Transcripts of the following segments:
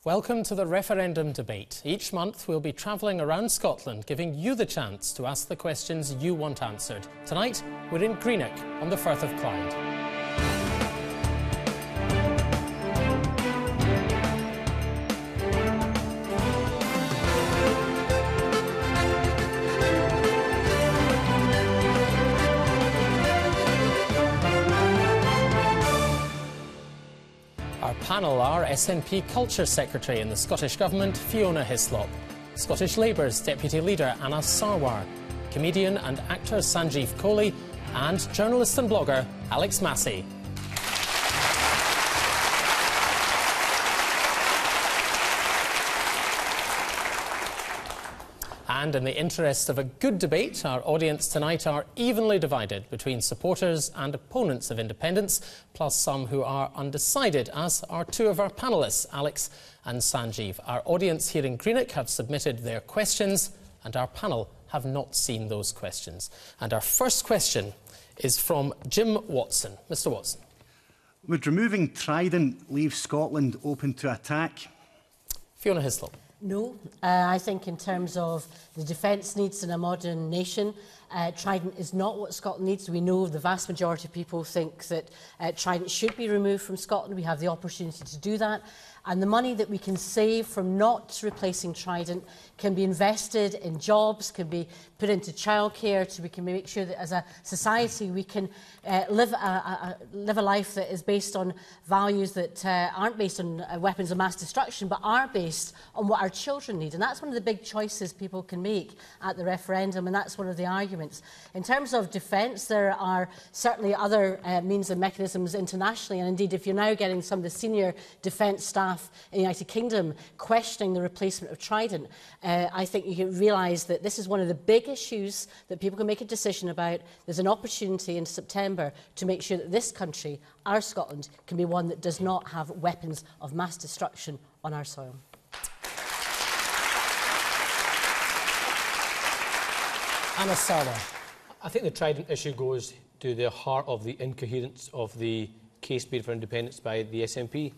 Welcome to the referendum debate. Each month we'll be travelling around Scotland, giving you the chance to ask the questions you want answered. Tonight we're in Greenock on the Firth of Clyde. Our panel are SNP Culture Secretary in the Scottish Government, Fiona Hyslop, Scottish Labour's Deputy Leader, Anas Sarwar, comedian and actor Sanjeev Kohli, and journalist and blogger Alex Massie. And in the interest of a good debate, our audience tonight are evenly divided between supporters and opponents of independence, plus some who are undecided, as are two of our panellists, Alex and Sanjeev. Our audience here in Greenock have submitted their questions, and our panel have not seen those questions. And our first question is from Jim Watson. Mr. Watson. Would removing Trident leave Scotland open to attack? Fiona Hyslop. No. I think in terms of the defence needs in a modern nation, Trident is not what Scotland needs. We know the vast majority of people think that Trident should be removed from Scotland. We have the opportunity to do that. And the money that we can save from not replacing Trident can be invested in jobs, can be put into childcare, so we can make sure that as a society we can live a life that is based on values that aren't based on weapons of mass destruction, but are based on what our children need. And that's one of the big choices people can make at the referendum, and that's one of the arguments. In terms of defence, there are certainly other means and mechanisms internationally, and indeed if you're now getting some of the senior defence staff in the United Kingdom questioning the replacement of Trident, I think you can realise that this is one of the big issues that people can make a decision about. There's an opportunity in September to make sure that this country, our Scotland, can be one that does not have weapons of mass destruction on our soil. Anas Sarwar. I think the Trident issue goes to the heart of the incoherence of the case made for independence by the SNP.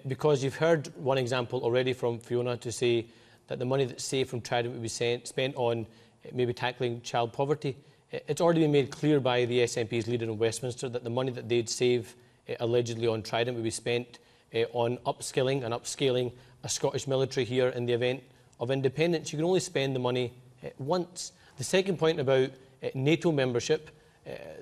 Because you've heard one example already from Fiona to say that the money that's saved from Trident would be spent on maybe tackling child poverty. It's already been made clear by the SNP's leader in Westminster that the money that they'd save allegedly on Trident would be spent on upskilling and upscaling a Scottish military here in the event of independence. You can only spend the money once. The second point about NATO membership,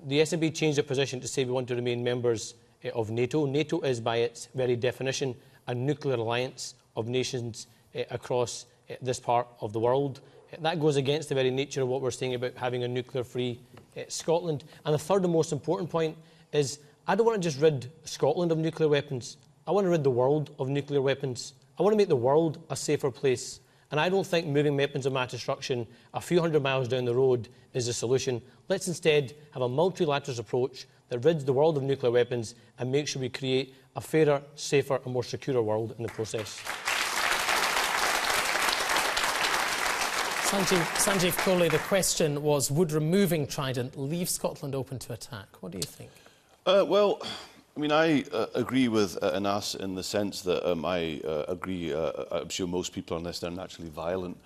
the SNP changed their position to say we want to remain members of NATO. NATO is, by its very definition, a nuclear alliance of nations across this part of the world. That goes against the very nature of what we're saying about having a nuclear-free Scotland. And the third and most important point is I don't want to just rid Scotland of nuclear weapons. I want to rid the world of nuclear weapons. I want to make the world a safer place. And I don't think moving weapons of mass destruction a few hundred miles down the road is the solution. Let's instead have a multilateral approach that rids the world of nuclear weapons and make sure we create a fairer, safer and more secure world in the process. Sanjeev Kohli, the question was, would removing Trident leave Scotland open to attack? What do you think? Well, I mean, I agree with Anas in the sense that I agree, I'm sure most people, unless they're naturally violent,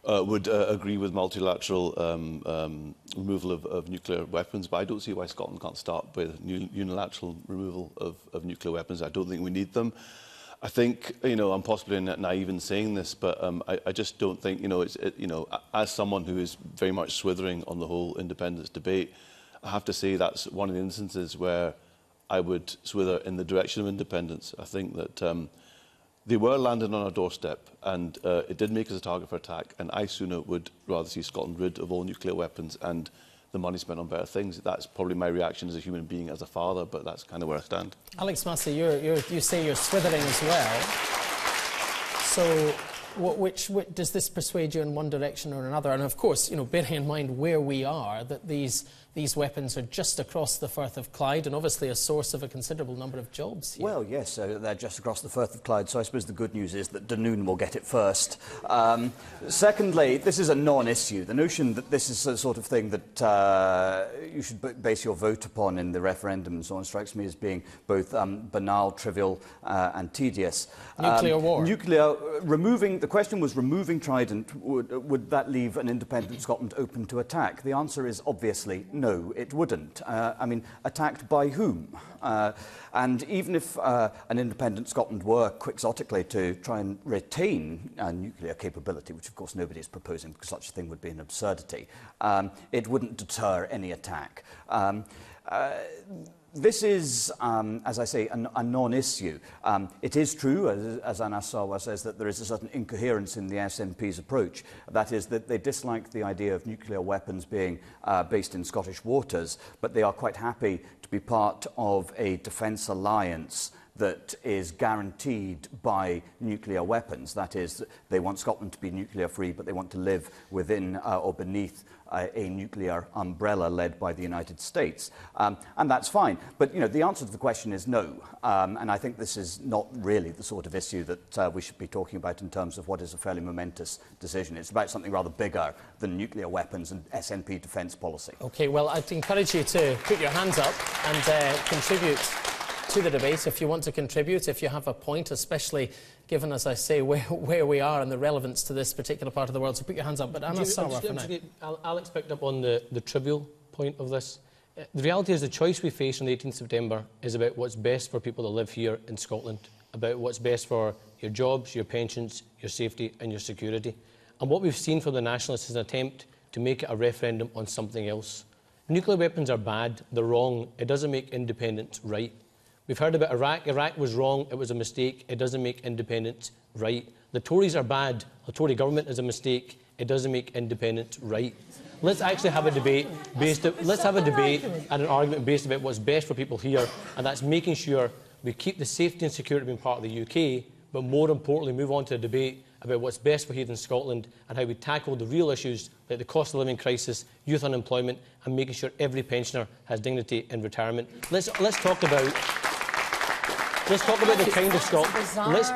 would agree with multilateral removal of nuclear weapons, but I don't see why Scotland can't start with unilateral removal of nuclear weapons. I don't think we need them. I think, you know, I'm possibly naive in saying this, but I just don't think, you know, as someone who is very much swithering on the whole independence debate, I have to say that's one of the instances where I would swither in the direction of independence. I think that they were landed on our doorstep, and it did make us a target for attack, and I sooner would rather see Scotland rid of all nuclear weapons and the money spent on better things. That's probably my reaction as a human being, as a father, but that's kind of where I stand. Alex Massie, you say you're swithering as well. So which does this persuade you in one direction or another? And of course, you know, bearing in mind where we are, that these these weapons are just across the Firth of Clyde and obviously a source of a considerable number of jobs here. Well, yes, they're just across the Firth of Clyde, so I suppose the good news is that Dunoon will get it first. Secondly, this is a non-issue. The notion that this is the sort of thing that you should base your vote upon in the referendum and so on strikes me as being both banal, trivial and tedious. Nuclear war. The question was removing Trident, would that leave an independent Scotland open to attack? The answer is obviously no, it wouldn't. I mean, attacked by whom? And even if an independent Scotland were quixotically to try and retain nuclear capability, which of course nobody is proposing because such a thing would be an absurdity, it wouldn't deter any attack. This is, as I say, a non-issue. It is true, as Anas Sarwar says, that there is a certain incoherence in the SNP's approach. That is, that they dislike the idea of nuclear weapons being based in Scottish waters, but they are quite happy to be part of a defence alliance that is guaranteed by nuclear weapons. That is, they want Scotland to be nuclear free, but they want to live within or beneath a nuclear umbrella led by the United States. And that's fine. But, you know, the answer to the question is no. And I think this is not really the sort of issue that we should be talking about in terms of what is a fairly momentous decision. It's about something rather bigger than nuclear weapons and SNP defence policy. OK, well, I'd encourage you to put your hands up and contribute to the debate if you want to contribute, if you have a point, especially given, as I say, where we are and the relevance to this particular part of the world. So put your hands up. But Anas Sarwar for now. Alex picked up on the trivial point of this. The reality is the choice we face on the 18th of September is about what's best for people that live here in Scotland, about what's best for your jobs, your pensions, your safety and your security. And what we've seen from the Nationalists is an attempt to make it a referendum on something else. Nuclear weapons are bad, they're wrong, it doesn't make independence right. We've heard about Iraq. Iraq was wrong, it was a mistake, it doesn't make independence right. The Tories are bad, the Tory government is a mistake, it doesn't make independence right. Let's actually have a debate and an argument based about what's best for people here, and that's making sure we keep the safety and security being part of the UK, but more importantly move on to a debate about what's best for here in Scotland and how we tackle the real issues like the cost of living crisis, youth unemployment and making sure every pensioner has dignity in retirement. Let's talk about the kind of Scotland. Let's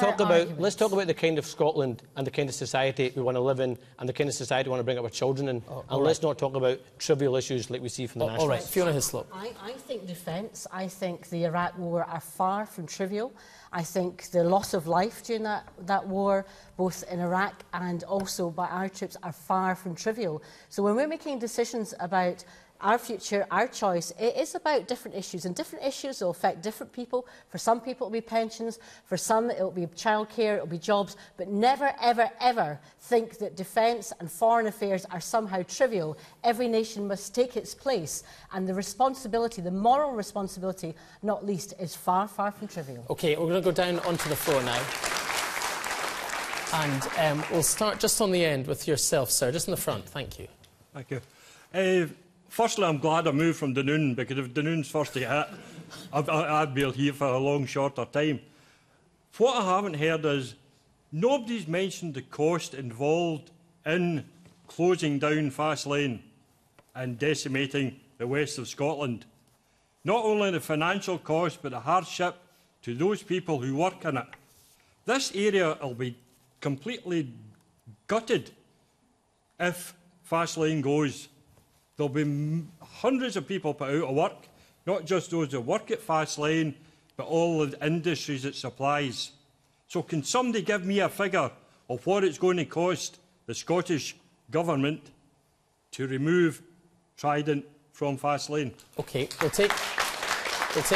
talk about the kind of Scotland and the kind of society we want to live in and the kind of society we want to bring up our children in. Let's not talk about trivial issues like we see from the Nationalists. All right, Fiona Hyslop. I think defence, I think the Iraq war are far from trivial. I think the loss of life during that war, both in Iraq and also by our troops, are far from trivial. So when we're making decisions about our future, our choice, it is about different issues, and different issues will affect different people. For some people it will be pensions, for some it will be childcare, it will be jobs, but never, ever, ever think that defence and foreign affairs are somehow trivial. Every nation must take its place, and the responsibility, the moral responsibility, not least, is far, far from trivial. OK, we're going to go down onto the floor now. And we'll start just on the end with yourself, sir, just in the front. Thank you. Thank you. Firstly, I'm glad I moved from Dunoon, because if Dunoon's first to hit, I'd be here for a long, shorter time. What I haven't heard is nobody's mentioned the cost involved in closing down Fastlane and decimating the west of Scotland. Not only the financial cost, but the hardship to those people who work in it. This area will be completely gutted if Fastlane goes. There'll be hundreds of people put out of work, not just those that work at Fastlane, but all the industries it supplies. So can somebody give me a figure of what it's going to cost the Scottish Government to remove Trident from Fastlane? OK, we'll take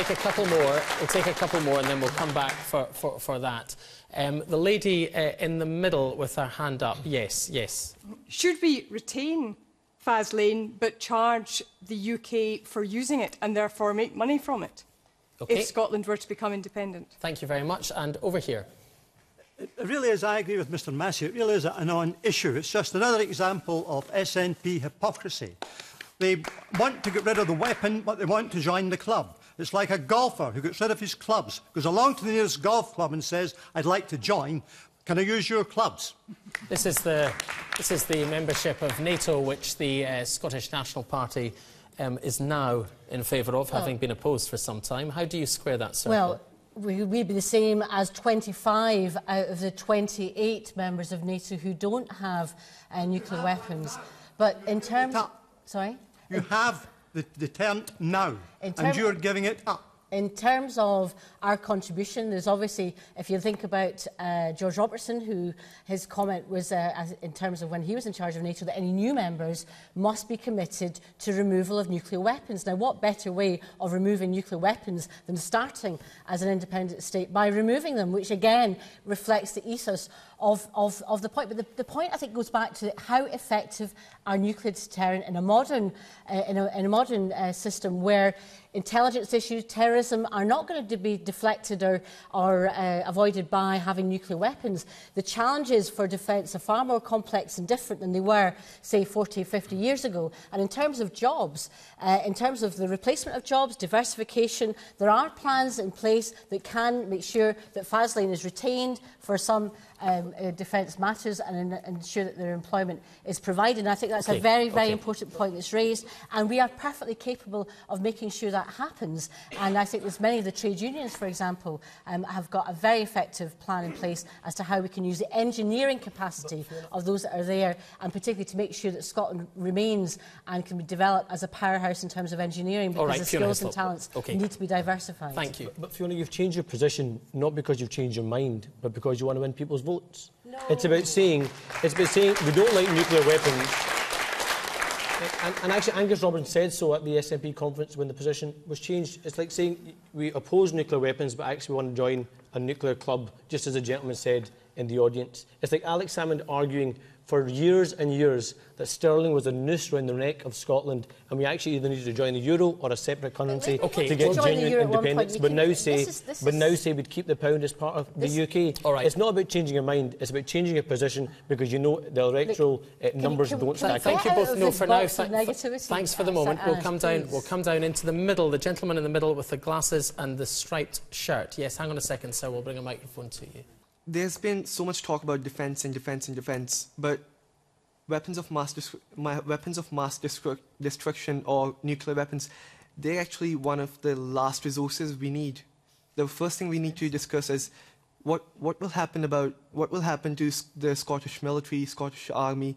a couple more. We'll take a couple more and then we'll come back for that. The lady in the middle with her hand up. Yes, yes. Should we retain Fastlane but charge the UK for using it and therefore make money from it if Scotland were to become independent? Thank you very much. And over here. It really is, I agree with Mr Massie, it really is a non-issue. It's just another example of SNP hypocrisy. They want to get rid of the weapon, but they want to join the club. It's like a golfer who gets rid of his clubs, goes along to the nearest golf club and says, I'd like to join. Can I use your clubs? This is the membership of NATO, which the Scottish National Party is now in favour of, having been opposed for some time. How do you square that circle? Well, we'd be the same as 25 out of the 28 members of NATO who don't have nuclear weapons. But in terms... Sorry? You have the deterrent now, and you're giving it up. In terms of our contribution, there's obviously, if you think about George Robertson, who his comment was in terms of when he was in charge of NATO, that any new members must be committed to removal of nuclear weapons. Now, what better way of removing nuclear weapons than starting as an independent state by removing them, which again reflects the ethos of the point. But the point, I think, goes back to how effective are nuclear deterrent in a modern system where intelligence issues, terrorism are not going to be deflected or avoided by having nuclear weapons. The challenges for defence are far more complex and different than they were, say, 40 or 50 years ago. And in terms of jobs, in terms of the replacement of jobs, diversification, there are plans in place that can make sure that Faslane is retained for some defence matters and ensure that their employment is provided. And I think that's a very, very important point that's raised, and we are perfectly capable of making sure that happens. And I think there's many of the trade unions, for example, have got a very effective plan in place as to how we can use the engineering capacity of those that are there, and particularly to make sure that Scotland remains and can be developed as a powerhouse in terms of engineering, because the skills and talents need to be diversified. Thank you. But Fiona, you've changed your position not because you've changed your mind, but because you want to win people's votes. No. It's about saying we don't like nuclear weapons. And actually, Angus Robertson said so at the SNP conference when the position was changed. It's like saying we oppose nuclear weapons, but actually want to join a nuclear club, just as the gentleman said in the audience. It's like Alex Salmond arguing for years and years that sterling was a noose around the neck of Scotland, and we actually either needed to join the euro or a separate currency to get genuine independence. But now say we'd keep the pound as part of the UK. All right. It's not about changing your mind; it's about changing your position, because you know the electoral numbers don't stack. Thank you both. No, for now, thanks for the moment. We'll come down into the middle. The gentleman in the middle with the glasses and the striped shirt. Yes, hang on a second, sir. We'll bring a microphone to you. There's been so much talk about defence and defence and defence, but weapons of mass destruction or nuclear weapons, they're actually one of the last resources we need. The first thing we need to discuss is what will happen to the Scottish military, Scottish Army,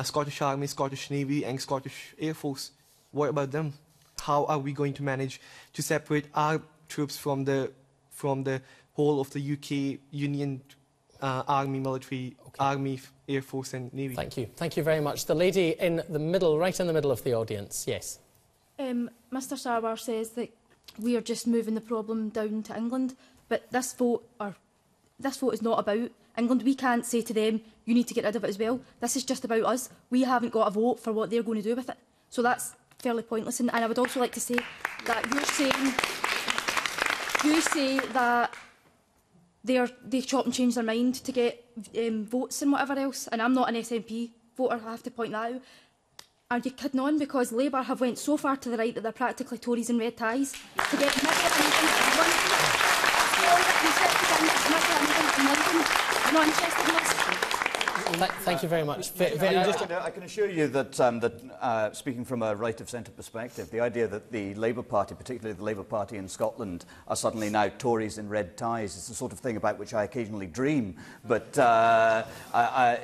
Scottish Navy and Scottish Air Force. What about them? How are we going to manage to separate our troops from the whole of the UK Union Army, military, Army, Air Force and Navy? Thank you. Thank you very much. The lady in the middle, right in the middle of the audience. Yes. Mr Sarwar says that we are just moving the problem down to England, but this vote is not about England. We can't say to them, you need to get rid of it as well. This is just about us. We haven't got a vote for what they're going to do with it. So that's fairly pointless. And I would also like to say that you say that they chop and change their mind to get votes and whatever else, and I'm not an SNP voter, I have to point that out. Are you kidding on? Because Labour have went so far to the right that they're practically Tories in red ties to get Thank you very much. I can assure you that, speaking from a right-of-centre perspective, the idea that the Labour Party, particularly the Labour Party in Scotland, are suddenly now Tories in red ties is the sort of thing about which I occasionally dream. But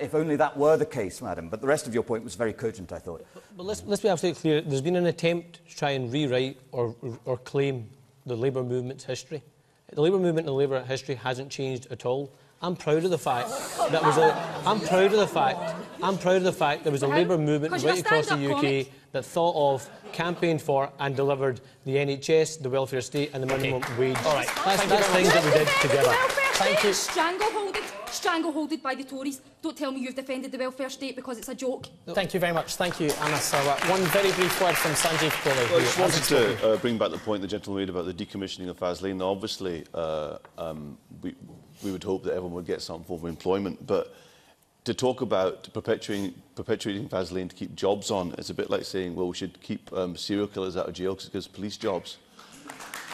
if only that were the case, madam. But the rest of your point was very cogent, I thought. But let's be absolutely clear. There's been an attempt to try and rewrite or claim the Labour movement's history. The Labour movement and the Labour history hasn't changed at all. I'm proud of the fact that there was a Labour movement right across the UK that thought of, campaigned for and delivered the NHS, the welfare state and the minimum wage. All right. That's things that we did together. Thank you. Strangleholded by the Tories. Don't tell me you've defended the welfare state because it's a joke. Thank you very much. Thank you, Anas Sarwar. One very brief word from Sanjeev Kohli. Well, I just wanted to bring back the point the gentleman made about the decommissioning of Faslane. Now, obviously, we would hope that everyone would get some form of employment, but to talk about perpetuating Faslane to keep jobs on, it's a bit like saying, well, we should keep serial killers out of jail because it gives police jobs.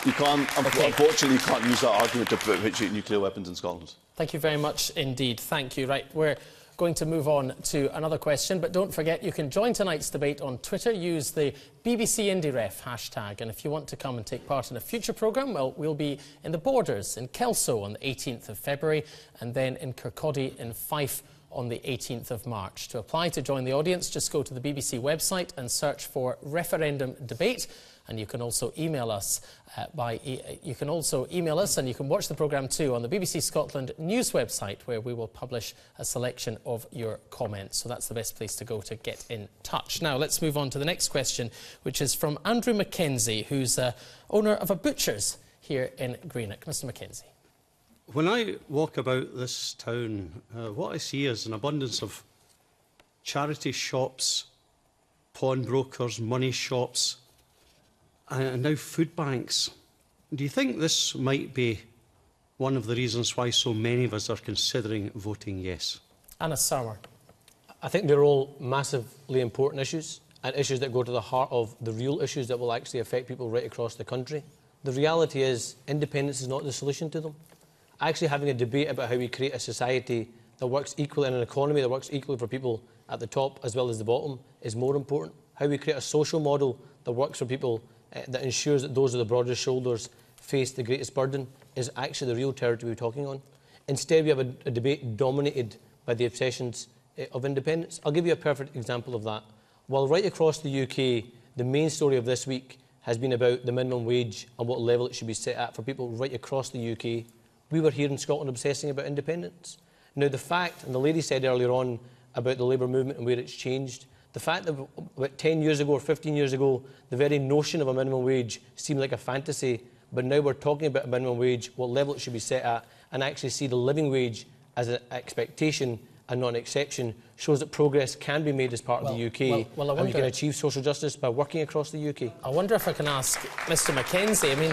You can't, unfortunately, you can't use that argument to perpetuate nuclear weapons in Scotland. Thank you very much indeed. Thank you. Right, we're going to move on to another question, but don't forget you can join tonight's debate on Twitter. Use the BBC IndieRef hashtag, and if you want to come and take part in a future programme, well, we'll be in the Borders in Kelso on the 18th of February and then in Kirkcaldy in Fife on the 18th of March. To apply to join the audience, just go to the BBC website and search for Referendum Debate. And you can also email us and you can watch the programme too on the BBC Scotland news website, where we will publish a selection of your comments. So that's the best place to go to get in touch. Now let's move on to the next question, which is from Andrew Mackenzie, who's owner of a butcher's here in Greenock. Mr Mackenzie. When I walk about this town, what I see is an abundance of charity shops, pawnbrokers, money shops, and now food banks. Do you think this might be one of the reasons why so many of us are considering voting yes? Anas Sarwar. I think they're all massively important issues, and issues that go to the heart of the real issues that will actually affect people right across the country. The reality is independence is not the solution to them. Actually having a debate about how we create a society that works equally in an economy that works equally for people at the top as well as the bottom is more important. How we create a social model that works for people that ensures that those with the broadest shoulders face the greatest burden is actually the real territory we're talking on. Instead, we have a debate dominated by the obsessions of independence. I'll give you a perfect example of that. While right across the UK, the main story of this week has been about the minimum wage and what level it should be set at for people right across the UK, we were here in Scotland obsessing about independence. Now, the fact, and the lady said earlier on about the labour movement and where it's changed, the fact that about 10 years ago or 15 years ago, the very notion of a minimum wage seemed like a fantasy, but now we're talking about a minimum wage, what level it should be set at, and actually see the living wage as an expectation and not an exception, shows that progress can be made as part of the UK, and we can achieve social justice by working across the UK. I wonder if I can ask Mr Mackenzie, I mean,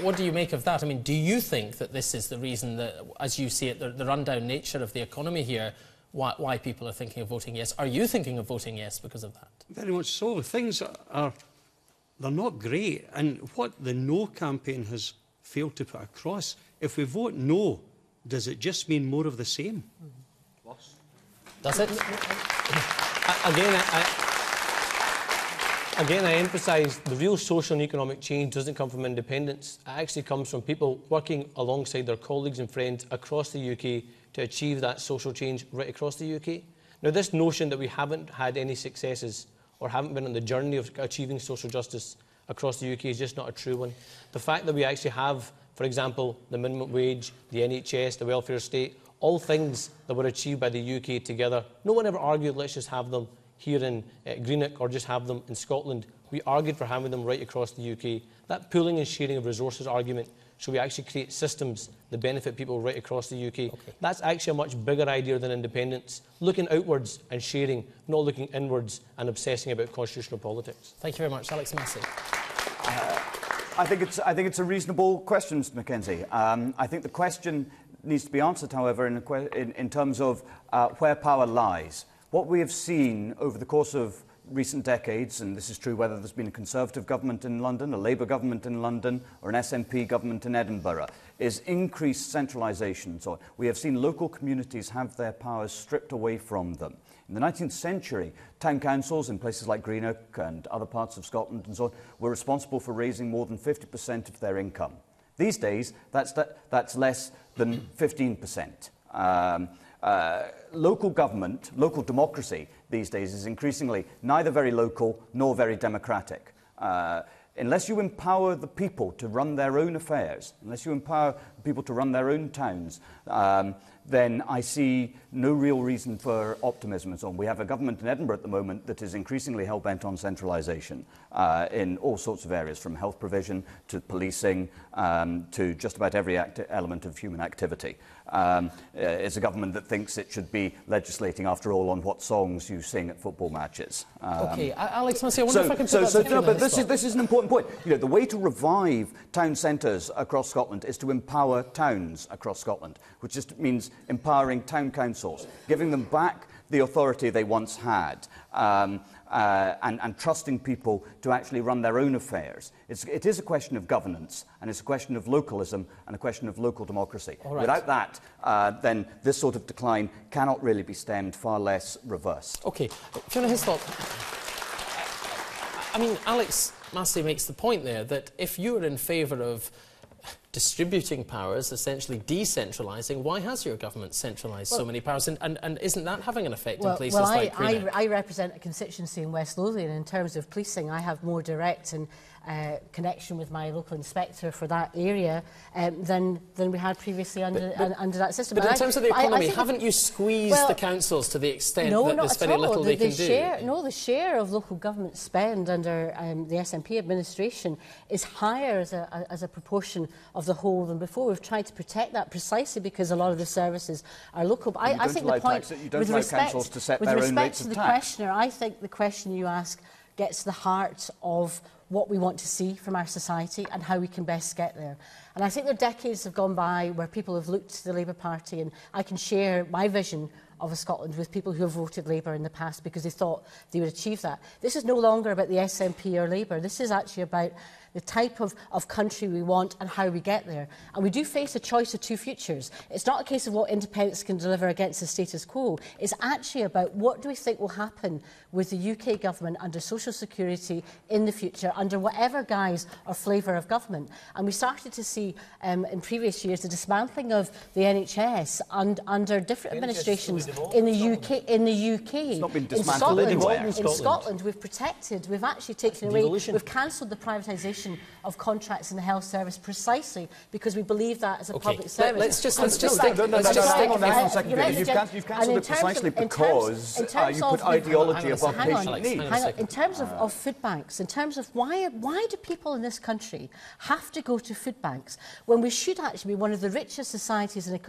what do you make of that? I mean, do you think that this is the reason that, as you see it, the rundown nature of the economy here, why people are thinking of voting yes? Are you thinking of voting yes because of that? Very much so. Things they're not great. And what the No campaign has failed to put across, if we vote no, does it just mean more of the same? Does it? Again, I emphasise the real social and economic change doesn't come from independence. It actually comes from people working alongside their colleagues and friends across the UK to achieve that social change right across the UK. Now, this notion that we haven't had any successes or haven't been on the journey of achieving social justice across the UK is just not a true one. The fact that we actually have, for example, the minimum wage, the NHS, the welfare state, all things that were achieved by the UK together. No one ever argued, let's just have them here in Greenock or just have them in Scotland. We argued for having them right across the UK. That pooling and sharing of resources argument, so we actually create systems that benefit people right across the UK. That's actually a much bigger idea than independence. Looking outwards and sharing, not looking inwards and obsessing about constitutional politics. Thank you very much. Alex Massie. I think it's a reasonable question, Mr Mackenzie. I think the question needs to be answered, however, in terms of where power lies. What we have seen over the course of recent decades, and this is true whether there's been a Conservative government in London, a Labour government in London, or an SNP government in Edinburgh, is increased centralisation. So we have seen local communities have their powers stripped away from them. In the 19th century, town councils in places like Greenock and other parts of Scotland and so on were responsible for raising more than 50% of their income. These days, that's less than 15%. Local government, local democracy these days is increasingly neither very local nor very democratic. Unless you empower the people to run their own affairs, unless you empower people to run their own towns, then I see no real reason for optimism and so on. We have a government in Edinburgh at the moment that is increasingly hell-bent on centralisation in all sorts of areas, from health provision to policing to just about every element of human activity. It's a government that thinks it should be legislating, after all, on what songs you sing at football matches. OK, Alex Massie, I wonder if I can put that but this is an important point. You know, the way to revive town centres across Scotland is to empower towns across Scotland, which just means empowering town councils, giving them back the authority they once had. And trusting people to actually run their own affairs. It is a question of governance, and it's a question of localism and a question of local democracy. Right. Without that, then this sort of decline cannot really be stemmed, far less reversed. OK. Fiona Hyslop, I mean, Alex Massie makes the point there that if you're in favour of distributing powers, essentially decentralising, why has your government centralised so many powers? And isn't that having an effect in places like Greenock? I represent a constituency in West Lothian. In terms of policing, I have more direct and connection with my local inspector for that area than we had previously under that system. But in terms of the economy, haven't you squeezed the councils to the extent that there's very little they can do? No, the share of local government spend under the SNP administration is higher as a proportion of the whole than before. We've tried to protect that precisely because a lot of the services are local. But I think the point, with respect to the questioner, I think the question you ask gets to the heart of what we want to see from our society and how we can best get there. And I think the decades have gone by where people have looked to the Labour Party, and I can share my vision of a Scotland with people who have voted Labour in the past because they thought they would achieve that. This is no longer about the SNP or Labour. This is actually about the type of country we want and how we get there. And we do face a choice of two futures. It's not a case of what independence can deliver against the status quo. It's actually about what do we think will happen with the UK government under social security in the future, under whatever guise or flavour of government. And we started to see in previous years the dismantling of the NHS under different administrations in the UK. It's not been dismantled anywhere. In Scotland, we've protected, we've actually taken away, we've cancelled the privatisation of contracts in the health service precisely because we believe that as a public service. Let's just You've cancelled it precisely because you put ideology above patient needs. In terms of food banks, in terms of why do people in this country have to go to food banks when we should actually be one of the richest societies and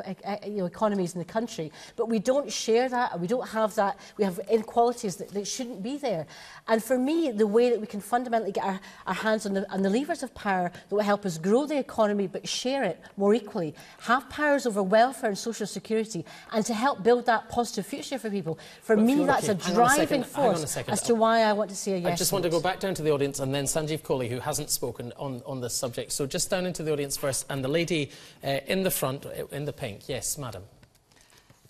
economies in the country, but we don't share that and we don't have that. We have inequalities that shouldn't be there. And for me, the way that we can fundamentally get our hands on the levers of power that will help us grow the economy but share it more equally, have powers over welfare and social security, and to help build that positive future for people. For me, that's a driving force as to why I want to see a yes. I just want to go back down to the audience and then Sanjeev Kohli, who hasn't spoken on this subject. So just down into the audience first, and the lady in the front, in the pink. Yes, madam.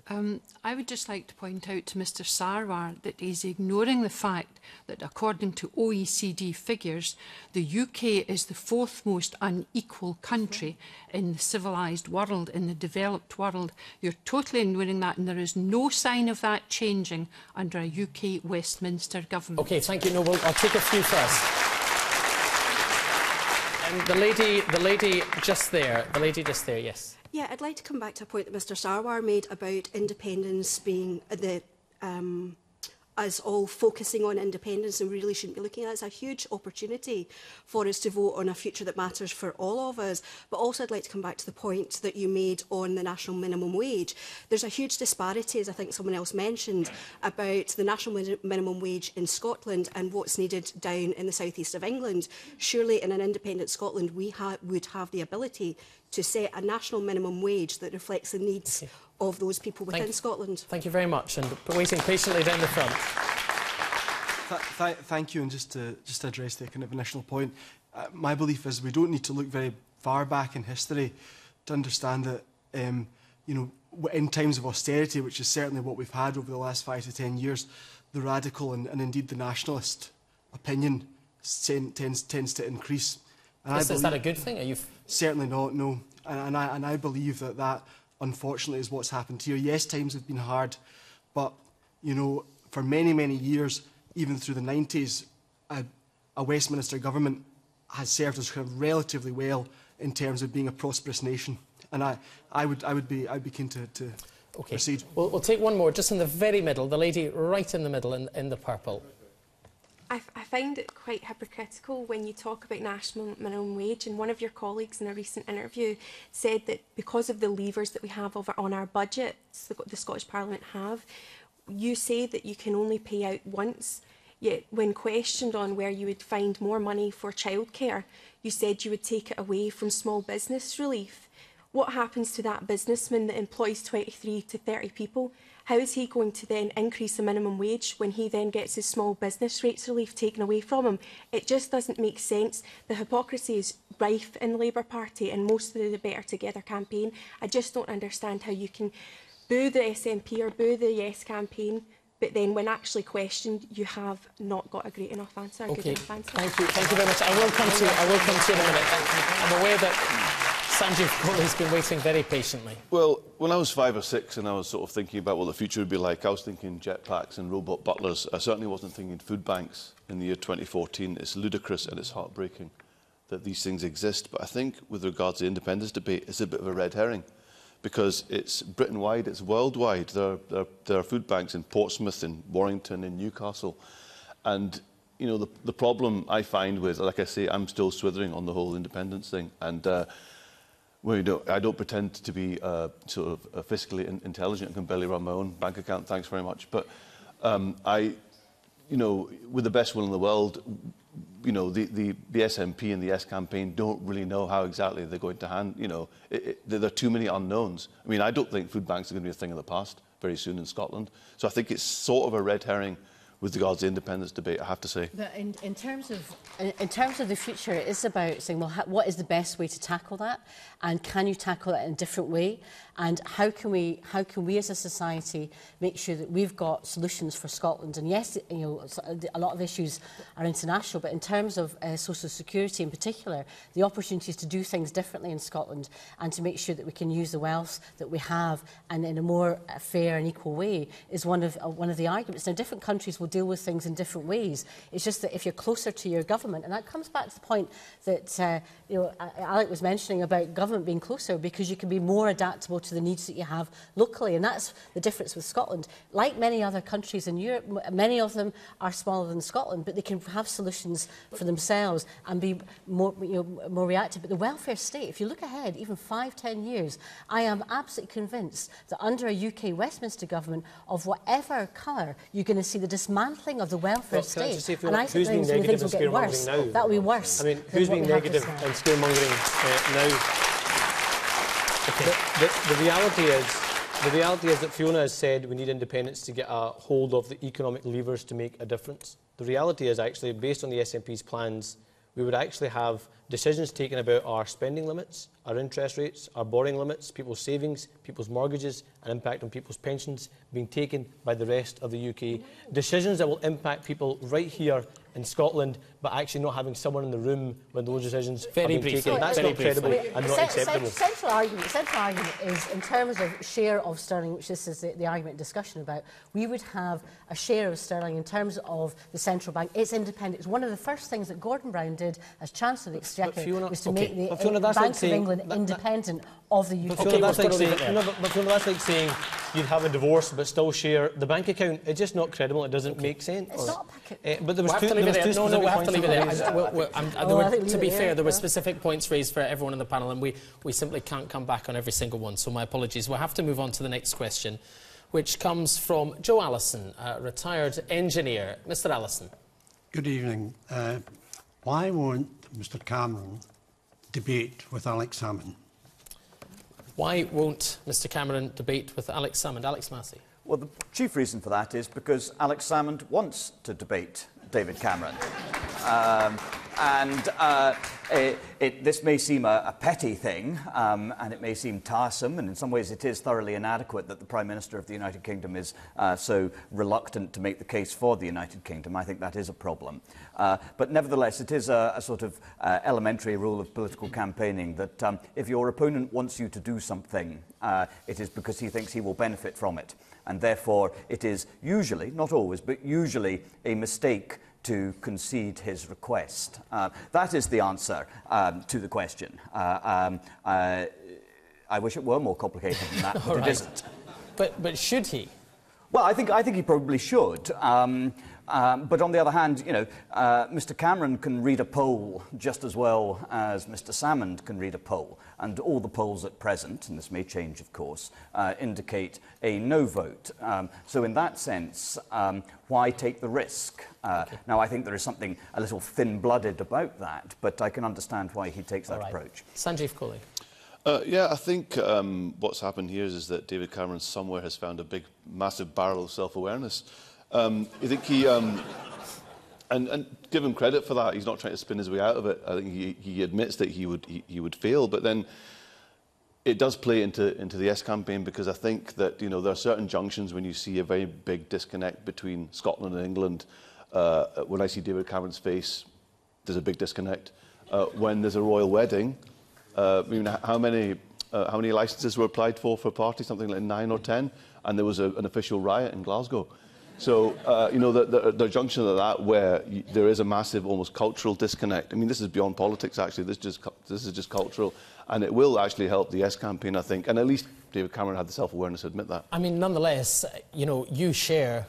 I would just like to point out to Mr Sarwar that he's ignoring the fact that according to OECD figures, the UK is the fourth most unequal country in the civilised world, in the developed world. You're totally ignoring that, and there is no sign of that changing under a UK Westminster government. OK, thank you. No, I'll take a few first. The lady just there, yes. Yeah, I'd like to come back to a point that Mr Sarwar made about independence being us all focusing on independence, and we really shouldn't be looking at it. It's a huge opportunity for us to vote on a future that matters for all of us. But also I'd like to come back to the point that you made on the national minimum wage. There's a huge disparity, as I think someone else mentioned, about the national minimum wage in Scotland and what's needed down in the southeast of England. Surely in an independent Scotland we would have the ability to set a national minimum wage that reflects the needs of those people within Scotland. Thank you very much, and waiting patiently down the front. Thank you, and just to address the kind of initial point, my belief is we don't need to look very far back in history to understand that, in times of austerity, which is certainly what we've had over the last 5 to 10 years, the radical and indeed the nationalist opinion tends to increase. And is that a good thing? Are you certainly not, no. And I believe that unfortunately is what's happened here. Yes, times have been hard, but for many, many years, even through the 90s, a Westminster government has served us kind of relatively well in terms of being a prosperous nation. And I'd be keen to proceed. We'll take one more, just in the very middle, the lady right in the middle in the purple. I find it quite hypocritical when you talk about national minimum wage, and one of your colleagues in a recent interview said that because of the levers that we have on our budgets, the Scottish Parliament have, you say that you can only pay out once, yet when questioned on where you would find more money for childcare, you said you would take it away from small business relief. what happens to that businessman that employs 23 to 30 people? How is he going to then increase the minimum wage when he then gets his small business rates relief taken away from him? It just doesn't make sense. The hypocrisy is rife in the Labour Party and most of the Better Together campaign. I just don't understand how you can boo the SNP or boo the Yes campaign, but then when actually questioned, you have not got a great enough answer, a good enough answer. Thank you very much. I will come to you in a minute. I'm aware that Sanjeev Kohli has been waiting very patiently. Well, when I was 5 or 6 and I was sort of thinking about what the future would be like, I was thinking jetpacks and robot butlers. I certainly wasn't thinking food banks in the year 2014. It's ludicrous and it's heartbreaking that these things exist. But I think with regards to the independence debate, it's a bit of a red herring because it's Britain-wide, it's worldwide. There are food banks in Portsmouth, in Warrington, in Newcastle. And, you know, the problem I find with, like I say, I'm still swithering on the whole independence thing. And well, I don't pretend to be sort of fiscally intelligent and can barely run my own bank account, thanks very much. But you know, with the best will in the world, you know, the SNP and the Yes campaign don't really know how exactly they're going to hand, you know, there are too many unknowns. I mean, I don't think food banks are going to be a thing of the past very soon in Scotland. So I think it's sort of a red herring with regards to the independence debate, I have to say. But in terms of the future, it is about saying, well, what is the best way to tackle that, and can you tackle it in a different way, and how can we as a society make sure that we've got solutions for Scotland? And yes, you know, a lot of issues are international, but in terms of social security in particular, the opportunities to do things differently in Scotland and to make sure that we can use the wealth that we have and in a more fair and equal way is one of the arguments. Now, different countries will deal with things in different ways. It's just that if you're closer to your government, and that comes back to the point that you know, Alex was mentioning about government being closer, because you can be more adaptable to the needs that you have locally, and that's the difference with Scotland. Like many other countries in Europe, many of them are smaller than Scotland, but they can have solutions for themselves and be more, you know, more reactive. But the welfare state, if you look ahead, even 5-10 years, I am absolutely convinced that under a UK Westminster government of whatever colour, you're going to see the dismantling of the welfare state. And I think things will get worse. That will be worse. I mean, who's being negative and scaremongering now? Okay. The reality is that Fiona has said we need independence to get a hold of the economic levers to make a difference. The reality is actually, based on the SNP's plans, we would actually have decisions taken about our spending limits, our interest rates, our borrowing limits, people's savings, people's mortgages, and impact on people's pensions being taken by the rest of the UK. Decisions that will impact people right here in Scotland, but actually not having someone in the room when those decisions are being taken. That's not credible and not acceptable. Central argument is in terms of share of sterling, which this is the argument discussion about. We would have a share of sterling in terms of the central bank. It's independent. It's one of the first things that Gordon Brown did as Chancellor of the Exchequer, was to make the Bank of England independent of the UK. Fiona, that's like saying you'd have a divorce but still share the bank account. It's just not credible. It doesn't make sense. It's not a packet. But there was two No, we have to leave it there. To be fair, there were specific points raised for everyone in the panel, and we simply can't come back on every single one, so my apologies. We'll have to move on to the next question, which comes from Joe Allison, a retired engineer. Mr. Allison. Good evening. Why won't Mr. Cameron debate with Alex Salmond? Why won't Mr. Cameron debate with Alex Salmond? Alex Massie. Well, the chief reason for that is because Alex Salmond wants to debate David Cameron. This may seem a petty thing, and it may seem tiresome, and in some ways it is thoroughly inadequate that the Prime Minister of the United Kingdom is so reluctant to make the case for the United Kingdom. I think that is a problem. But nevertheless, it is a sort of elementary rule of political campaigning that if your opponent wants you to do something, it is because he thinks he will benefit from it. And therefore, it is usually, not always, but usually a mistake to concede his request. That is the answer to the question. I wish it were more complicated than that, but it isn't. But should he? Well, I think he probably should. But on the other hand, you know, Mr. Cameron can read a poll just as well as Mr. Salmond can read a poll. And all the polls at present, and this may change, of course, indicate a no vote. So in that sense, why take the risk? Now, I think there is something a little thin-blooded about that, but I can understand why he takes that approach. Sanjeev Kohli. Yeah, I think what's happened here is that David Cameron somewhere has found a big, massive barrel of self-awareness. I think he, and give him credit for that. He's not trying to spin his way out of it. I think he admits that he would fail, but then it does play into the Yes campaign, because I think that there are certain junctions when you see a very big disconnect between Scotland and England. When I see David Cameron's face, there's a big disconnect. When there's a royal wedding. I mean, how many licences were applied for a party? Something like 9 or 10, and there was an official riot in Glasgow. So, the junction of that where there is a massive, almost cultural disconnect. I mean, this is beyond politics, actually. This is just cultural, and it will actually help the Yes campaign, I think. And at least David Cameron had the self-awareness to admit that. I mean, nonetheless, you share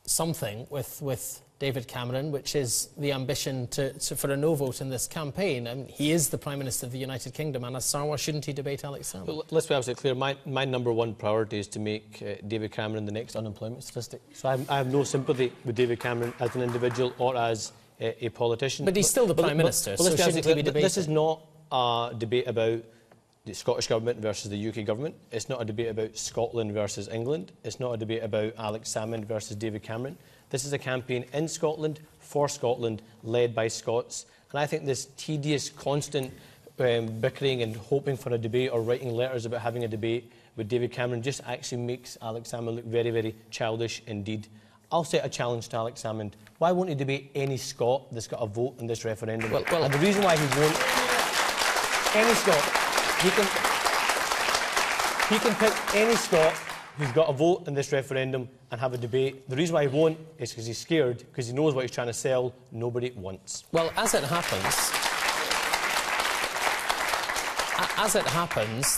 something with David Cameron, which is the ambition for a no vote in this campaign. And he is the Prime Minister of the United Kingdom. Anas Sarwar, shouldn't he debate Alex Salmond? Well, let's be absolutely clear. My number one priority is to make David Cameron the next unemployment statistic. So I have no sympathy with David Cameron as an individual or as a politician. But he's still the Prime Minister, so shouldn't he be debated? This is not a debate about the Scottish Government versus the UK Government. It's not a debate about Scotland versus England. It's not a debate about Alex Salmond versus David Cameron. This is a campaign in Scotland, for Scotland, led by Scots. And I think this tedious, constant bickering and hoping for a debate or writing letters about having a debate with David Cameron just actually makes Alex Salmond look very, very childish indeed. I'll set a challenge to Alex Salmond. Why won't he debate any Scot that's got a vote in this referendum? And the reason why he won't... Any Scot. He can pick any Scot who's got a vote in this referendum and have a debate. The reason why he won't is because he's scared, because he knows what he's trying to sell. Nobody wants. Well, as it happens,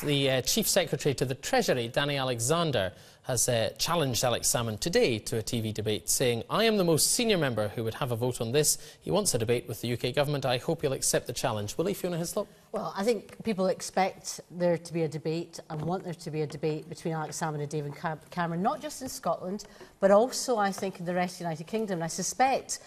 the Chief Secretary to the Treasury, Danny Alexander, has challenged Alex Salmond today to a TV debate, saying, "I am the most senior member who would have a vote on this. He wants a debate with the UK Government. I hope he'll accept the challenge." Will he, Fiona Hyslop? Well, I think people expect there to be a debate and want there to be a debate between Alex Salmond and David Cameron, not just in Scotland, but also, I think, in the rest of the United Kingdom. And I suspect,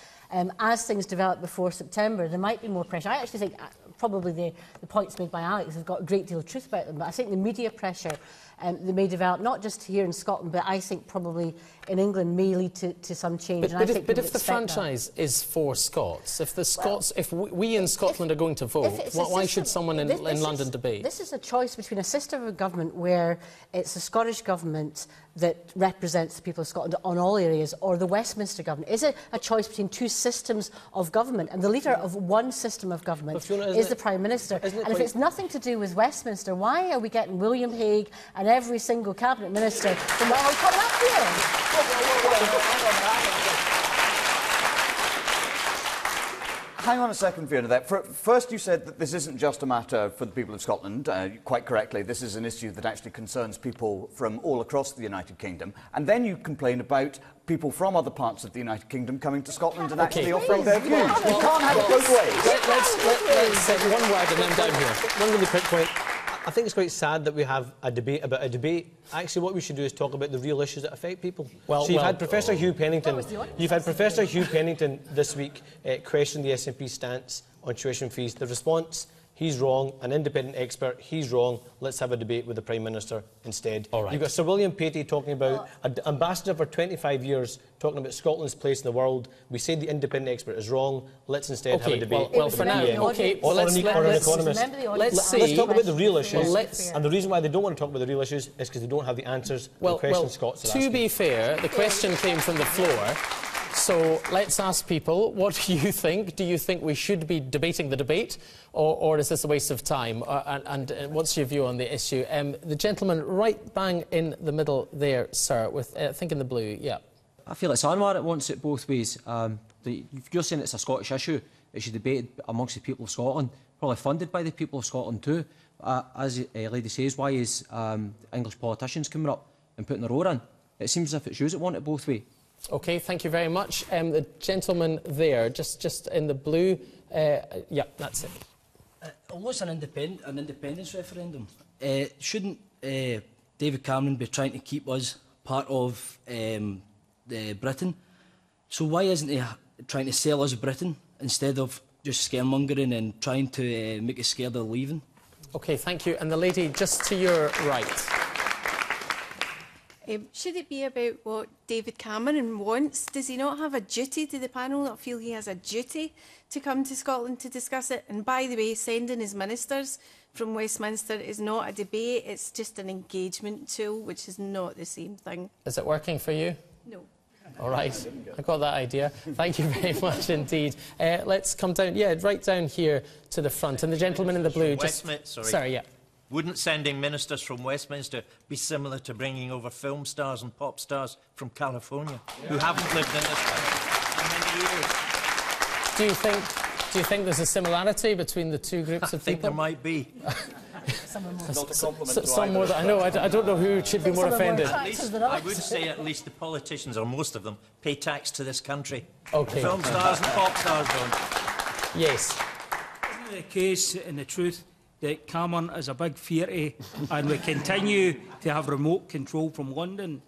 as things develop before September, there might be more pressure. I actually think probably the points made by Alex have got a great deal of truth about them, but I think the media pressure that may develop, not just here in Scotland, but I think probably in England, may lead to some change. But if the franchise is for Scots, if we in Scotland are going to vote, why should someone in London debate? This is a choice between a system of government where it's the Scottish Government that represents the people of Scotland on all areas, or the Westminster Government. Is it a choice between two systems of government? And the leader of one system of government is the Prime Minister. And if it's nothing to do with Westminster, why are we getting William Hague and every single Cabinet Minister from coming up here? Hang on a second, Fiona. First, you said that this isn't just a matter for the people of Scotland. Quite correctly, this is an issue that actually concerns people from all across the United Kingdom. And then you complain about people from other parts of the United Kingdom coming to Scotland and actually offering their views. You can't have it both ways. Let's say one word and then down here. One really quick point. I think it's quite sad that we have a debate about a debate. Actually, what we should do is talk about the real issues that affect people. You've had Professor Hugh Pennington. You've had Professor Hugh Pennington this week question the SNP stance on tuition fees. The response: he's wrong. An independent expert: he's wrong. Let's have a debate with the Prime Minister instead. All right. You've got Sir William Patey talking about an ambassador for 25 years talking about Scotland's place in the world. We said the independent expert is wrong. Let's instead have a debate. Well, for now, let's talk about the real issues. And the reason why they don't want to talk about the real issues is because they don't have the answers to the questions Scots are asking. To be fair, the question came from the floor. So let's ask people, what do you think? Do you think we should be debating the debate, or is this a waste of time? And what's your view on the issue? The gentleman right bang in the middle there, sir, with I think in the blue, yeah. I feel it's Anwar wants it both ways. You're saying it's a Scottish issue. It should be debated amongst the people of Scotland, probably funded by the people of Scotland too. As a lady says, why is English politicians coming up and putting their oar in? It seems as if it's you that want it both ways. OK, thank you very much. The gentleman there, just in the blue, yeah, that's it. What's an independence referendum? Shouldn't David Cameron be trying to keep us part of Britain? So why isn't he trying to sell us Britain instead of just scaremongering and trying to make us scared of leaving? OK, thank you. And the lady just to your right. Should it be about what David Cameron wants? Does he not have a duty? Do the panel not feel he has a duty to come to Scotland to discuss it? And by the way, sending his ministers from Westminster is not a debate, it's just an engagement tool, which is not the same thing. Is it working for you? No. All right, I got that idea. Thank you very much indeed. Let's come down, right down here to the front. And the gentleman in the blue, Sorry, yeah. Wouldn't sending ministers from Westminster be similar to bringing over film stars and pop stars from California who haven't lived in this country for many years? Do you think there's a similarity between the two groups of people? I think there might be. Some more than I know. I don't know who should be more offended. I would say at least the politicians, or most of them, pay tax to this country. Okay. Film stars and pop stars don't. Yes. Isn't it the case, in the truth, that Cameron is a big fiefy and we continue to have remote control from London?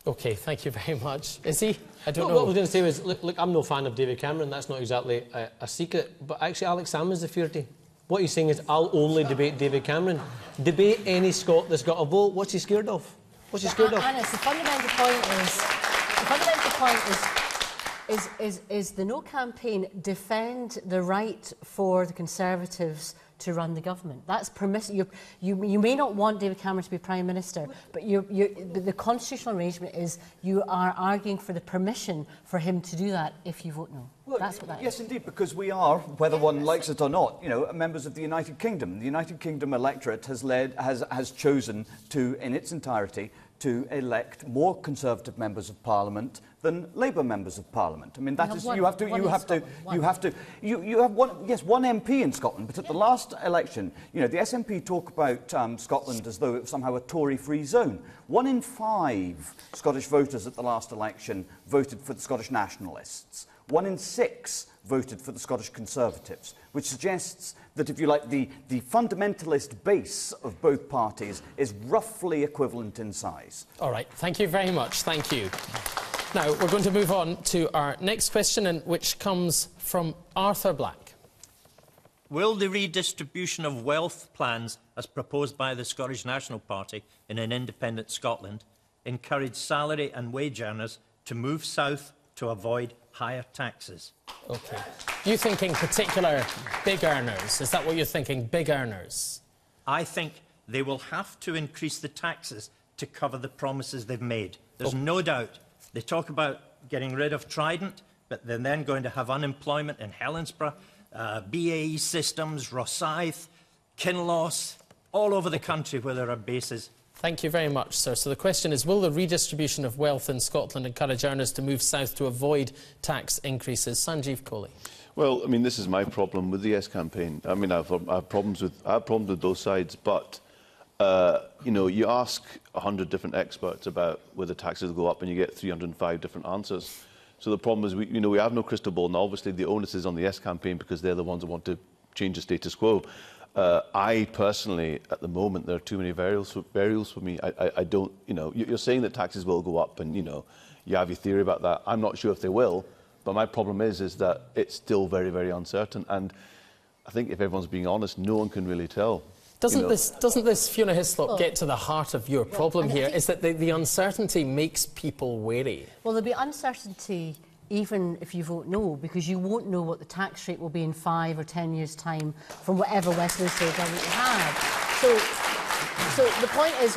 OK, thank you very much. Is he? I don't know. What I was going to say was, look, I'm no fan of David Cameron. That's not exactly a secret. But actually, Alex Salmond's the fiefy. What he's saying is, I'll only debate David Cameron. Debate any Scot that's got a vote. What's he scared of? What's he scared of? Anas, the fundamental point is the No campaign defend the right for the Conservatives to run the government. That's permissible. You may not want David Cameron to be Prime Minister, but the constitutional arrangement is you are arguing for the permission for him to do that if you vote no. Well, that's what that yes, is. indeed, because we are, whether one likes it or not, members of the United Kingdom. The United Kingdom electorate has chosen to, in its entirety, to elect more Conservative members of Parliament than Labour members of Parliament. I mean, that is, you have one MP in Scotland, but at the last election, the SNP talk about Scotland as though it was somehow a Tory-free zone. 1 in 5 Scottish voters at the last election voted for the Scottish Nationalists. 1 in 6 voted for the Scottish Conservatives, which suggests that, if you like, the fundamentalist base of both parties is roughly equivalent in size. All right, thank you very much. Thank you. Now, we're going to move on to our next question, which comes from Arthur Black. Will the redistribution of wealth plans, as proposed by the Scottish National Party in an independent Scotland, encourage salary and wage earners to move south to avoid higher taxes? OK. You thinking particular big earners? Is that what you're thinking, big earners? I think they will have to increase the taxes to cover the promises they've made. There's no doubt. They talk about getting rid of Trident, but they're then going to have unemployment in Helensburgh, BAE Systems, Rosyth, Kinloss, all over the country where there are bases. Thank you very much, sir. So the question is, will the redistribution of wealth in Scotland encourage earners to move south to avoid tax increases? Sanjeev Kohli. Well, I mean, this is my problem with the Yes campaign. I mean, I have problems with both sides, but you ask 100 different experts about whether taxes will go up and you get 305 different answers. So the problem is, we have no crystal ball, and obviously the onus is on the Yes campaign because they're the ones that want to change the status quo. I personally, at the moment, there are too many variables for me. I don't, you're saying that taxes will go up and, you have your theory about that. I'm not sure if they will, but my problem is that it's still very, very uncertain. And I think if everyone's being honest, no one can really tell. Doesn't this, Fiona Hyslop, get to the heart of your problem here? Is that the uncertainty makes people wary? Well, there'll be uncertainty even if you vote no, because you won't know what the tax rate will be in 5 or 10 years' time from whatever Westminster government you have. So the point is,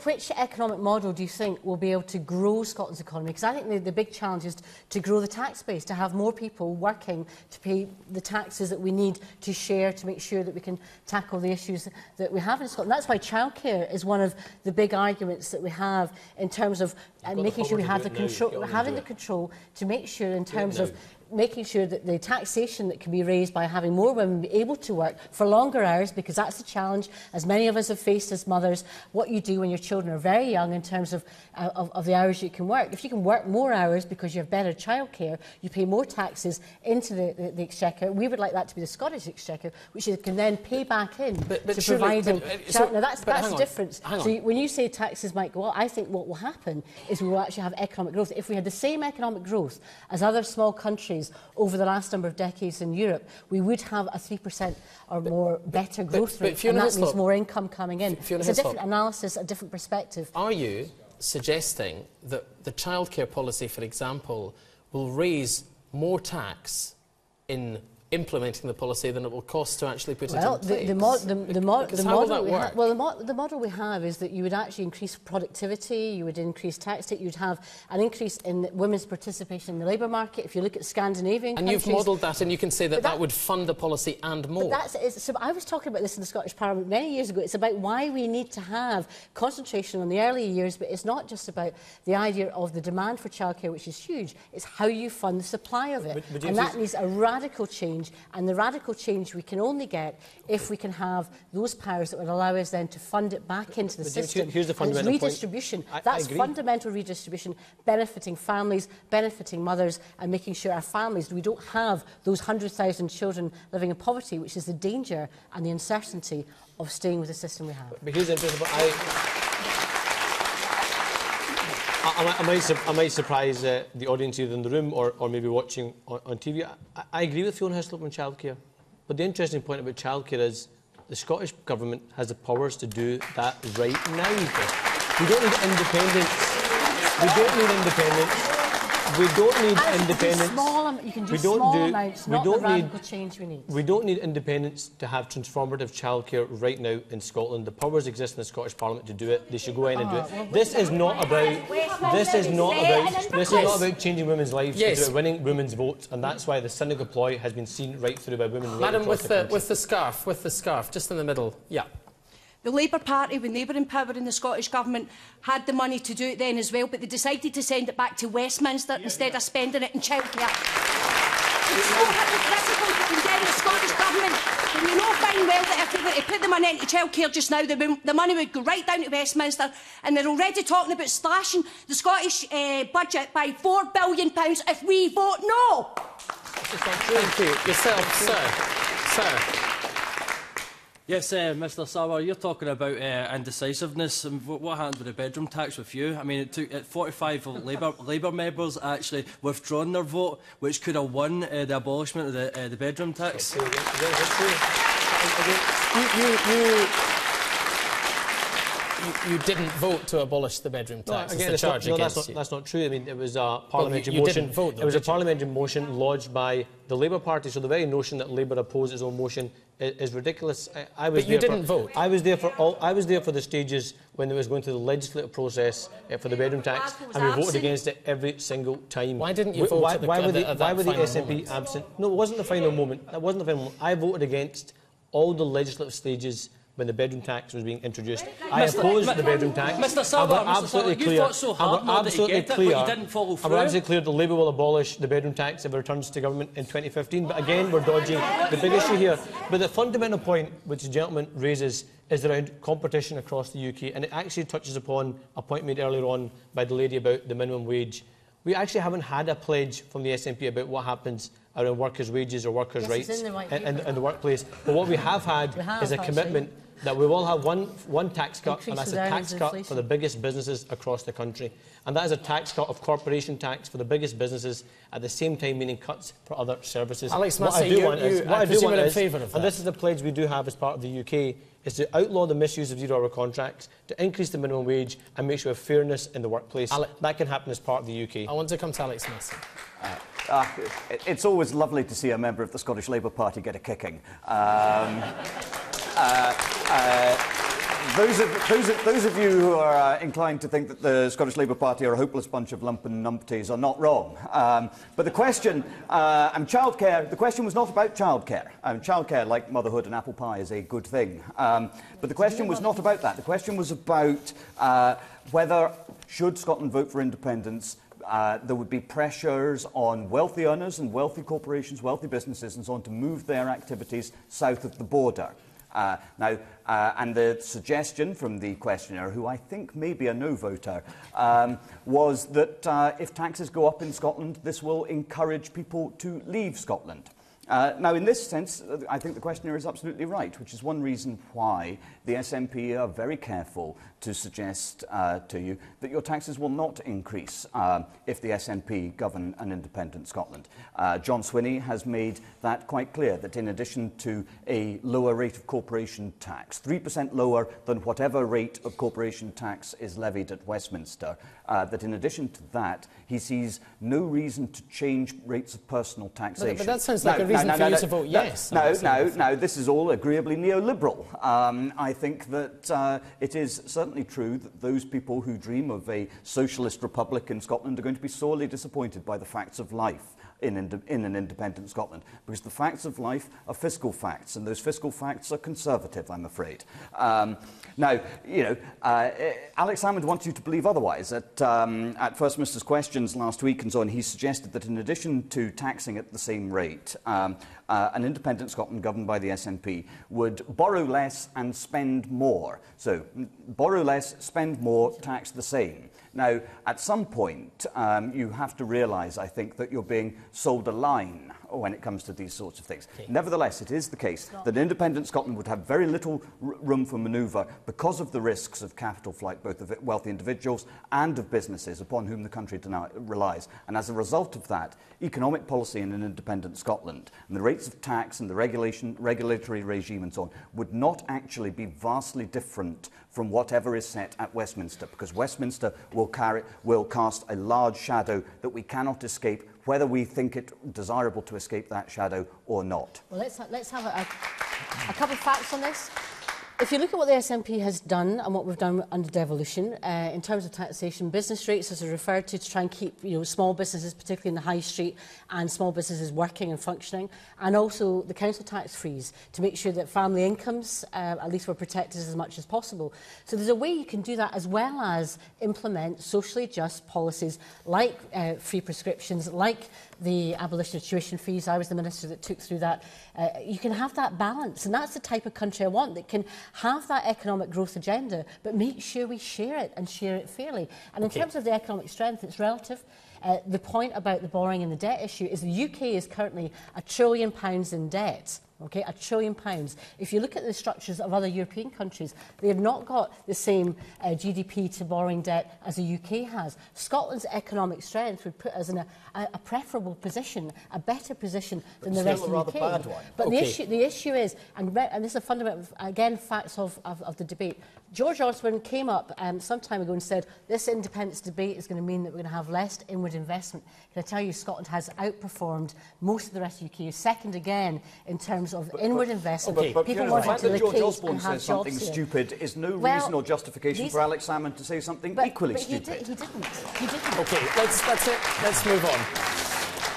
which economic model do you think will be able to grow Scotland's economy? Because I think the big challenge is to grow the tax base, to have more people working to pay the taxes that we need to share to make sure that we can tackle the issues that we have in Scotland. That's why childcare is one of the big arguments that we have in terms of making sure we have the control, having the control to make sure in terms of making sure that the taxation that can be raised by having more women be able to work for longer hours, because that's the challenge, as many of us have faced as mothers, what you do when your children are very young in terms of the hours you can work. If you can work more hours because you have better childcare, you pay more taxes into the Exchequer. We would like that to be the Scottish Exchequer, which you can then pay back in to providing... Now, that's the difference. So when you say taxes might go up, I think what will happen is we will actually have economic growth. If we had the same economic growth as other small countries policies over the last number of decades in Europe, we would have a 3% or more better growth rate, and that means more income coming in. It's a different analysis, a different perspective. Are you suggesting that the childcare policy, for example, will raise more tax in implementing the policy than it will cost to actually put it in place? The model we have is that you would actually increase productivity, you would increase tax take, you'd have an increase in women's participation in the labour market. If you look at Scandinavian countries... And you've modelled that, and you can say that that would fund the policy and more. So I was talking about this in the Scottish Parliament many years ago. It's about why we need to have concentration on the early years, but it's not just about the idea of the demand for childcare, which is huge. It's how you fund the supply of it. And that needs a radical change. And the radical change we can only get if we can have those powers that would allow us then to fund it back into the system. Here's the fundamental and it's redistribution. Point. That's fundamental redistribution, benefiting families, benefiting mothers, and making sure our families, we don't have those 100,000 children living in poverty, which is the danger and the uncertainty of staying with the system we have. But here's the interesting point. I might surprise the audience either in the room or maybe watching on TV. I agree with Fiona Hyslop on childcare. But the interesting point about childcare is the Scottish Government has the powers to do that right now. We don't need independence. We don't need independence. We don't need independence. You can do small amounts, not the radical change we need. We don't need independence to have transformative childcare right now in Scotland. The powers exist in the Scottish Parliament to do it. They should go in and do it. This is not about changing women's lives. It's about winning women's votes, and that's why the cynical ploy has been seen right through by women. Madam, with the scarf, just in the middle. Yeah. The Labour Party, when they were in power in the Scottish Government, had the money to do it then as well, but they decided to send it back to Westminster instead of spending it in childcare. It's so hypocritical to condemn the Scottish Government when you know fine well that if they were to put the money into childcare just now, the money would go right down to Westminster, and they're already talking about slashing the Scottish budget by £4 billion if we vote no. Thank you. Yourself, sir. Yes, Mr Sarwar, you're talking about indecisiveness. And what happened with the bedroom tax with you? I mean, it took 45 Labour members actually withdrawn their vote, which could have won the abolishment of the bedroom tax. You didn't vote to abolish the bedroom tax. That's not true. I mean, it was a parliamentary motion. Didn't vote, though, it was a parliamentary motion lodged by the Labour Party. So the very notion that Labour opposed its own motion is ridiculous. But you didn't vote. I was there for the stages when it was going through the legislative process for the bedroom tax, and we voted against it every single time. Why didn't you vote? Why were the SNP absent? No, it wasn't the final moment. That wasn't the final moment. I voted against all the legislative stages when the bedroom tax was being introduced. I opposed the bedroom tax. Mr Sarwar, you fought so hard not that you get it, but you didn't follow through. I'm absolutely clear that Labour will abolish the bedroom tax if it returns to government in 2015. But again, we're dodging the big issue here. But the fundamental point which the gentleman raises is around competition across the UK, and it actually touches upon a point made earlier on by the lady about the minimum wage. We actually haven't had a pledge from the SNP about what happens around workers' wages or workers' rights in the workplace. But what we have had is a commitment that we will have one tax cut, and that's a tax cut for the biggest businesses across the country. And that is a tax cut of corporation tax for the biggest businesses, at the same time meaning cuts for other services. Alex Massie, what I do want is, and this is the pledge we do have as part of the UK, is to outlaw the misuse of zero-hour contracts, to increase the minimum wage and make sure we have fairness in the workplace. That can happen as part of the UK. I want to come to Alex Massie. It's always lovely to see a member of the Scottish Labour Party get a kicking. Those of you who are inclined to think that the Scottish Labour Party are a hopeless bunch of lumpen numpties are not wrong. But the question, childcare, the question was not about childcare. Childcare, like motherhood and apple pie, is a good thing. But the question was not about that. The question was about whether, should Scotland vote for independence, there would be pressures on wealthy earners and wealthy corporations, wealthy businesses and so on to move their activities south of the border. And the suggestion from the questioner, who I think may be a no voter, was that if taxes go up in Scotland, this will encourage people to leave Scotland. Now, in this sense, I think the questioner is absolutely right, which is one reason why the SNP are very careful to suggest to you that your taxes will not increase if the SNP govern an independent Scotland. John Swinney has made that quite clear, that in addition to a lower rate of corporation tax, 3% lower than whatever rate of corporation tax is levied at Westminster, that in addition to that, he sees no reason to change rates of personal taxation. But that sounds like a reason for you to vote yes. No, this is all agreeably neoliberal. I think that it is certainly true that those people who dream of a socialist republic in Scotland are going to be sorely disappointed by the facts of life in an independent Scotland, because the facts of life are fiscal facts, and those fiscal facts are conservative, I'm afraid. Now, Alex Salmond wants you to believe otherwise. At First Minister's Questions last week and so on, he suggested that in addition to taxing at the same rate, an independent Scotland governed by the SNP would borrow less and spend more. So, borrow less, spend more, tax the same. Now, at some point, you have to realise, I think, that you're being sold a line when it comes to these sorts of things. Okay. Nevertheless, it is the case that independent Scotland would have very little room for manoeuvre because of the risks of capital flight, both of wealthy individuals and of businesses upon whom the country relies. And as a result of that, economic policy in an independent Scotland and the rates of tax and the regulatory regime and so on would not actually be vastly different from whatever is set at Westminster, because Westminster will cast a large shadow that we cannot escape, whether we think it desirable to escape that shadow or not. Well, let's have a couple of facts on this. If you look at what the SNP has done and what we've done under devolution, in terms of taxation, business rates, as I referred to try and keep small businesses, particularly in the high street, and small businesses working and functioning, and also the council tax freeze to make sure that family incomes at least were protected as much as possible. So there's a way you can do that, as well as implement socially just policies like free prescriptions, like the abolition of tuition fees. I was the minister that took through that. You can have that balance, and that's the type of country I want, that can have that economic growth agenda, but make sure we share it and share it fairly. And in terms of the economic strength, it's relative. The point about the borrowing and the debt issue is the UK is currently £1 trillion in debt. Okay, £1 trillion. If you look at the structures of other European countries, they have not got the same GDP to borrowing debt as the UK has. Scotland's economic strength would put us in a preferable position, a better position than the rest of the UK. Bad one. But the issue is, and this is a fundamental, again, facts of the debate. George Osborne came up some time ago and said, this independence debate is going to mean that we're going to have less inward investment. Can I tell you, Scotland has outperformed most of the rest of the UK, second again in terms of inward investment. People wanting to George Osborne says something stupid is no reason or justification for Alex Salmond to say something equally stupid. He didn't. Okay, that's it. Let's move on.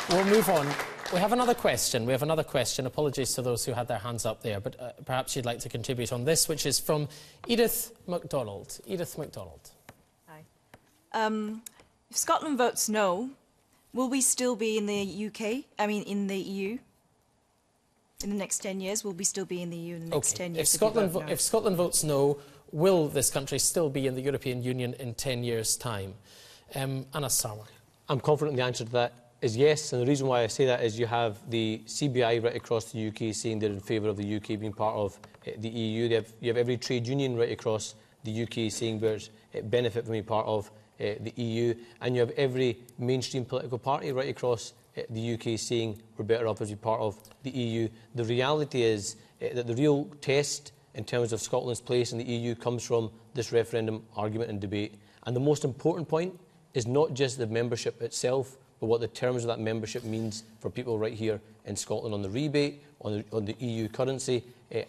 We'll move on. We have another question. Apologies to those who had their hands up there, but perhaps you'd like to contribute on this, which is from Edith MacDonald. Edith MacDonald. Hi. If Scotland votes no, will we still be in the UK? I mean, in the EU? In the next 10 years, will we still be in the EU in the next 10 years? If Scotland votes no, will this country still be in the European Union in 10 years' time? Anas Sarwar. I'm confident the answer to that is yes, and the reason why I say that is you have the CBI right across the UK saying they're in favour of the UK being part of the EU. You have every trade union right across the UK saying there's benefit from being part of the EU, and you have every mainstream political party right across the UK saying we're better off as we're part of the EU. The reality is that the real test in terms of Scotland's place in the EU comes from this referendum argument and debate. And the most important point is not just the membership itself, but what the terms of that membership means for people right here in Scotland on the rebate, on the EU currency,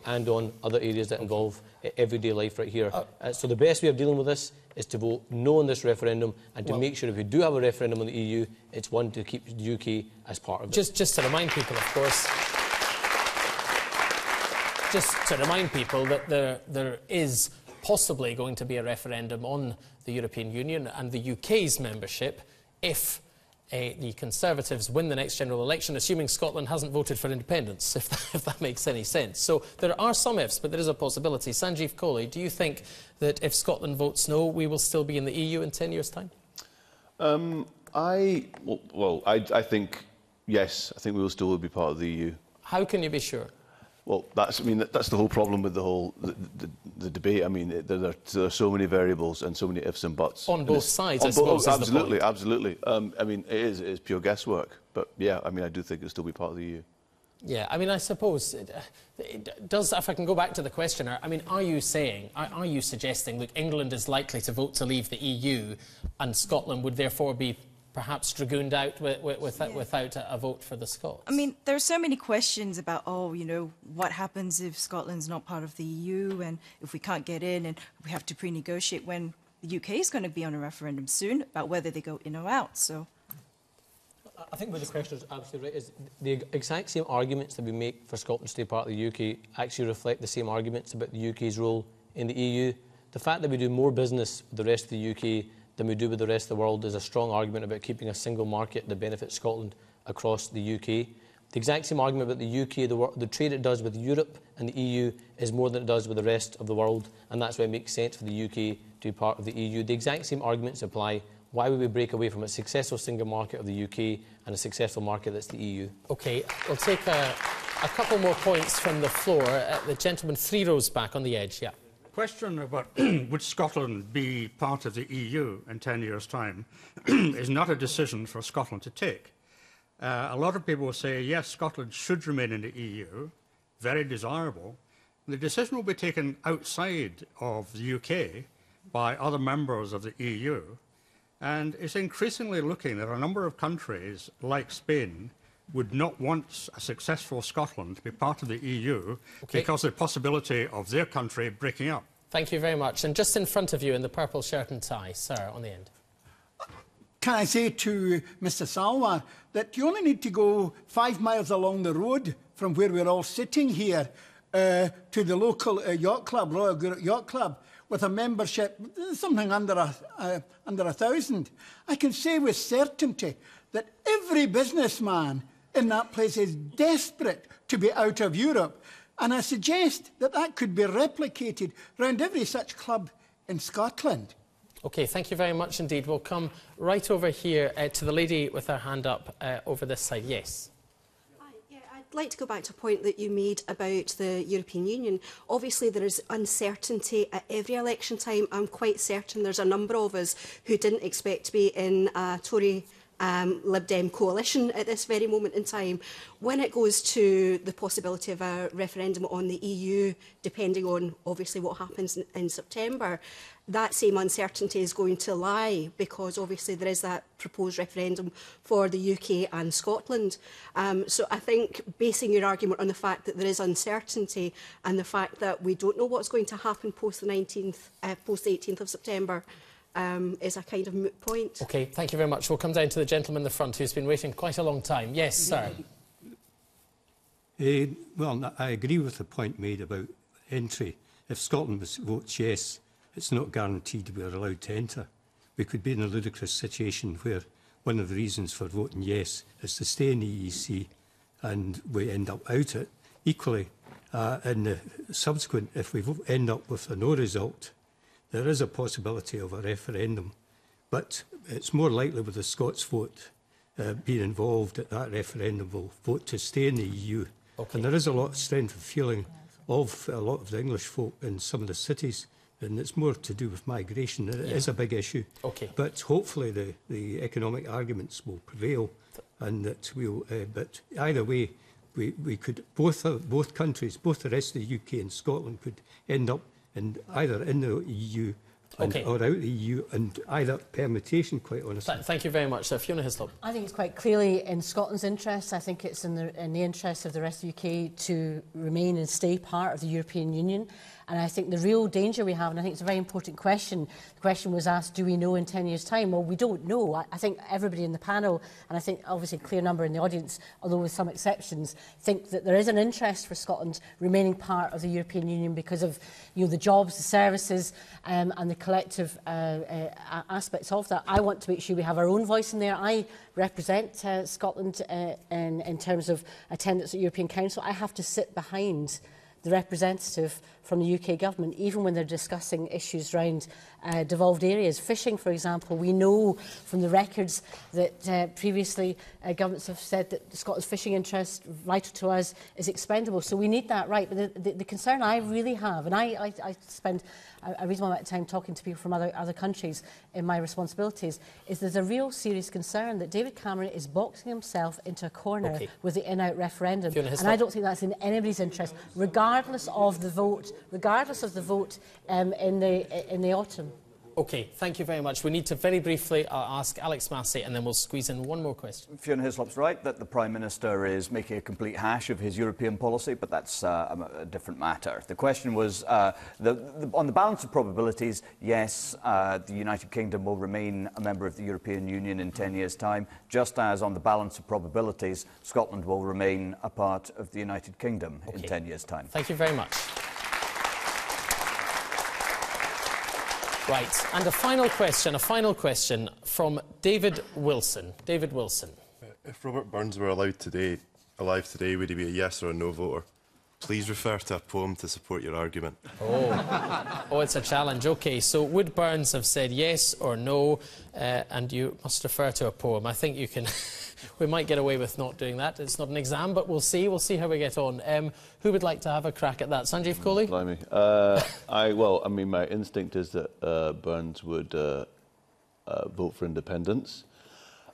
and on other areas that involve everyday life right here. So the best way of dealing with this is to vote no on this referendum and to make sure if we do have a referendum on the EU, it's one to keep the UK as part of it. Just to remind people, of course, that there is possibly going to be a referendum on the European Union and the UK's membership if the Conservatives win the next general election, assuming Scotland hasn't voted for independence, if that makes any sense. So there are some ifs, but there is a possibility. Sanjeev Kohli, do you think that if Scotland votes no, we will still be in the EU in 10 years' time? I think yes. I think we will still be part of the EU. How can you be sure? Well, that's the whole problem with the debate. I mean, there are so many variables and so many ifs and buts. On both sides, I suppose. Absolutely, absolutely. I mean, it is pure guesswork. But yeah, I mean, I do think it'll still be part of the EU. Yeah, I mean, I suppose it does. If I can go back to the questioner, I mean, are you suggesting that England is likely to vote to leave the EU, and Scotland would therefore be perhaps dragooned out without a vote for the Scots? I mean, there are so many questions about, what happens if Scotland's not part of the EU and if we can't get in and we have to pre-negotiate when the UK is going to be on a referendum soon about whether they go in or out. So, I think what the questioner is absolutely right is the exact same arguments that we make for Scotland to stay part of the UK actually reflect the same arguments about the UK's role in the EU. The fact that we do more business with the rest of the UK than we do with the rest of the world is a strong argument about keeping a single market that benefits Scotland across the UK. The exact same argument about the UK, the trade it does with Europe and the EU is more than it does with the rest of the world, and that's why it makes sense for the UK to be part of the EU. The exact same arguments apply. Why would we break away from a successful single market of the UK and a successful market that's the EU? OK, we'll take a couple more points from the floor. The gentleman 3 rows back on the edge, yeah. Question about would Scotland be part of the EU in 10 years' time is not a decision for Scotland to take. A lot of people will say, yes, Scotland should remain in the EU, very desirable. The decision will be taken outside of the UK by other members of the EU, and it's increasingly looking that a number of countries, like Spain, would not want a successful Scotland to be part of the EU because of the possibility of their country breaking up. Thank you very much. And just in front of you in the purple shirt and tie, sir, on the end. Can I say to Mr Sarwar that you only need to go 5 miles along the road from where we're all sitting here to the local yacht club, Royal Greenock Yacht Club, with a membership something under 1,000. I can say with certainty that every businessman in that place is desperate to be out of Europe. And I suggest that that could be replicated around every such club in Scotland. OK, thank you very much indeed. We'll come right over here to the lady with her hand up over this side. Yes. I'd like to go back to a point that you made about the European Union. Obviously, there is uncertainty at every election time. I'm quite certain there's a number of us who didn't expect to be in a Tory Lib Dem coalition at this very moment in time. When it goes to the possibility of a referendum on the EU, depending on obviously what happens in September, that same uncertainty is going to lie, because obviously there is that proposed referendum for the UK and Scotland. So I think basing your argument on the fact that there is uncertainty and the fact that we don't know what's going to happen post the 18th of September is a kind of moot point. OK, thank you very much. We'll come down to the gentleman in the front who's been waiting quite a long time. Yes, sir. Well, I agree with the point made about entry. If Scotland votes yes, it's not guaranteed we are allowed to enter. We could be in a ludicrous situation where one of the reasons for voting yes is to stay in the EEC and we end up out it. Equally, in the subsequent, if we end up with a no result, there is a possibility of a referendum, but it's more likely with the Scots vote being involved at that referendum will vote to stay in the EU. And there is a lot of strength of feeling of a lot of the English folk in some of the cities, and it's more to do with migration. It is a big issue. But hopefully the economic arguments will prevail, and that we'll. But either way, we could both countries, both the rest of the UK and Scotland, could end up either in the EU or out of the EU, and either permutation, quite honestly. Thank you very much. Fiona Hyslop. I think it's quite clearly in Scotland's interest. I think it's in the interest of the rest of the UK to remain and stay part of the European Union. And I think the real danger we have, and I think it's a very important question, the question was asked, do we know in 10 years' time? Well, we don't know. I think everybody in the panel, and I think obviously a clear number in the audience, although with some exceptions, think that there is an interest for Scotland remaining part of the European Union because of the jobs, the services and the collective aspects of that. I want to make sure we have our own voice in there. I represent Scotland in terms of attendance at European Council. I have to sit behind the representative from the UK government, even when they're discussing issues around devolved areas. Fishing, for example, we know from the records that previously governments have said that Scotland's fishing interest, vital to us, is expendable. So we need that right. But the concern I really have, and I spend a reasonable amount of time talking to people from other countries in my responsibilities, is there's a real serious concern that David Cameron is boxing himself into a corner with the in-out referendum. Fiona, and I don't think that's in anybody's interest, regardless of the vote, in the autumn. OK, thank you very much. We need to very briefly ask Alex Massie, and then we'll squeeze in one more question. Fiona Hyslop's right that the Prime Minister is making a complete hash of his European policy, but that's a different matter. The question was, on the balance of probabilities, yes, the United Kingdom will remain a member of the European Union in 10 years' time, just as on the balance of probabilities, Scotland will remain a part of the United Kingdom in 10 years' time. Thank you very much. Right, and a final question from David Wilson. David Wilson. If Robert Burns were alive today, would he be a yes or a no voter? Please refer to a poem to support your argument. Oh, it's a challenge. OK, so would Burns have said yes or no, and you must refer to a poem? I think you can... We might get away with not doing that. It's not an exam, but we'll see. We'll see how we get on. Who would like to have a crack at that? Sanjeev Kohli? Blimey. I mean, my instinct is that Burns would vote for independence.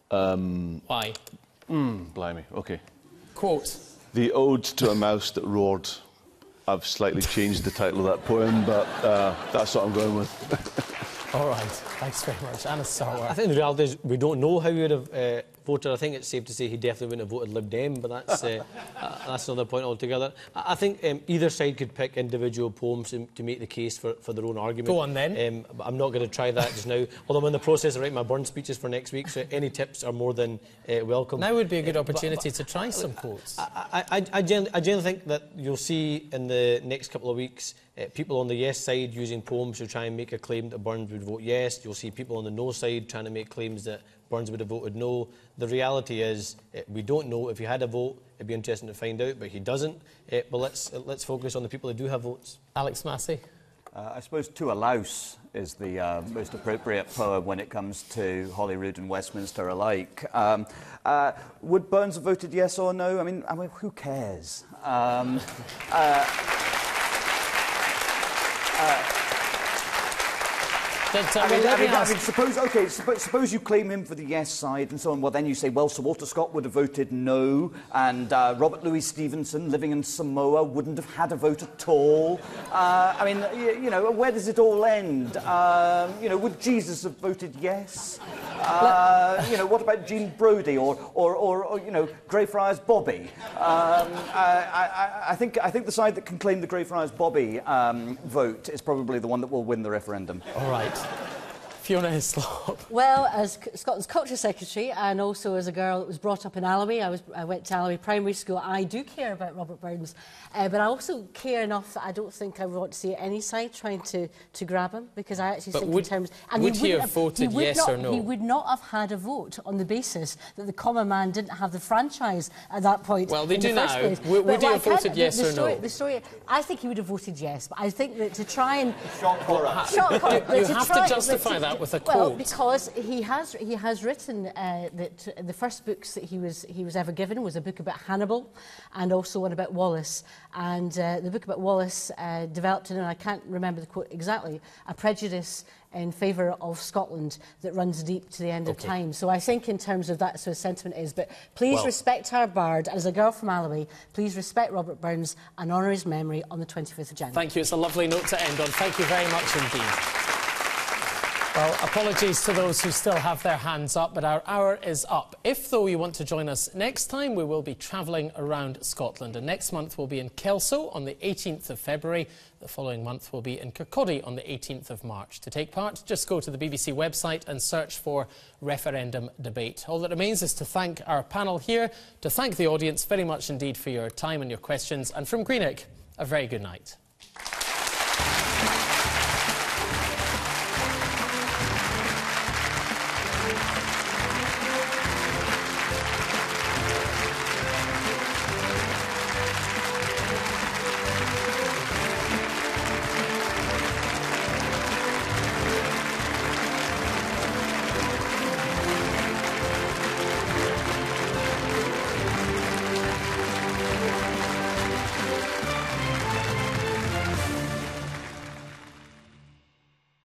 Why? Blimey. OK. Quote. The Ode to a Mouse That Roared. I've slightly changed the title of that poem, but that's what I'm going with. All right. Thanks very much. Anas Sarwar. I think the reality is we don't know how he would have voted. I think it's safe to say he definitely wouldn't have voted Lib Dem, but that's another point altogether. I think either side could pick individual poems to make the case for their own argument. Go on then. I'm not going to try that just now, although I'm in the process of writing my Burns speeches for next week, so any tips are more than welcome. Now would be a good opportunity to try some quotes. I generally think that you'll see in the next couple of weeks people on the yes side using poems to try and make a claim that Burns would vote yes. You'll see people on the no side trying to make claims that Burns would have voted no. The reality is we don't know. If he had a vote, it'd be interesting to find out, but he doesn't. But let's focus on the people who do have votes. Alex Massie. I suppose To a Louse is the most appropriate poem when it comes to Holyrood and Westminster alike. Would Burns have voted yes or no? I mean who cares? Suppose you claim him for the yes side and so on. Well, then you say, well, Sir Walter Scott would have voted no, and Robert Louis Stevenson, living in Samoa, wouldn't have had a vote at all. You know, where does it all end? Would Jesus have voted yes? What about Jean Brodie or Greyfriars Bobby? I think the side that can claim the Greyfriars Bobby vote is probably the one that will win the referendum. All right. Fiona Hyslop. Well, as Scotland's Culture Secretary and also as a girl that was brought up in Alloway, I went to Alloway Primary School, I do care about Robert Burns, but I also care enough that I don't think I want to see any side trying to grab him, because I actually think in terms... And would he have voted yes or no? He would not have had a vote on the basis that the common man didn't have the franchise at that point. Well, they do now. Would he have voted yes or no? The story, I think he would have voted yes, but I think that to try and... Shock horror. You have to justify that with a quote. Well, because he has written that the first books that he was ever given was a book about Hannibal and also one about Wallace. And the book about Wallace developed in, and I can't remember the quote exactly, a prejudice in favour of Scotland that runs deep to the end of time. So I think in terms of that, so his sentiment is, but please respect our bard, and as a girl from Alloway, please respect Robert Burns and honour his memory on the 25th of January. Thank you. It's a lovely note to end on. Thank you very much indeed. Well, apologies to those who still have their hands up, but our hour is up. If, though, you want to join us next time, we will be travelling around Scotland. And next month we'll be in Kelso on the 18th of February. The following month we'll be in Kirkcaldy on the 18th of March. To take part, just go to the BBC website and search for Referendum Debate. All that remains is to thank our panel here, to thank the audience very much indeed for your time and your questions. And from Greenock, a very good night.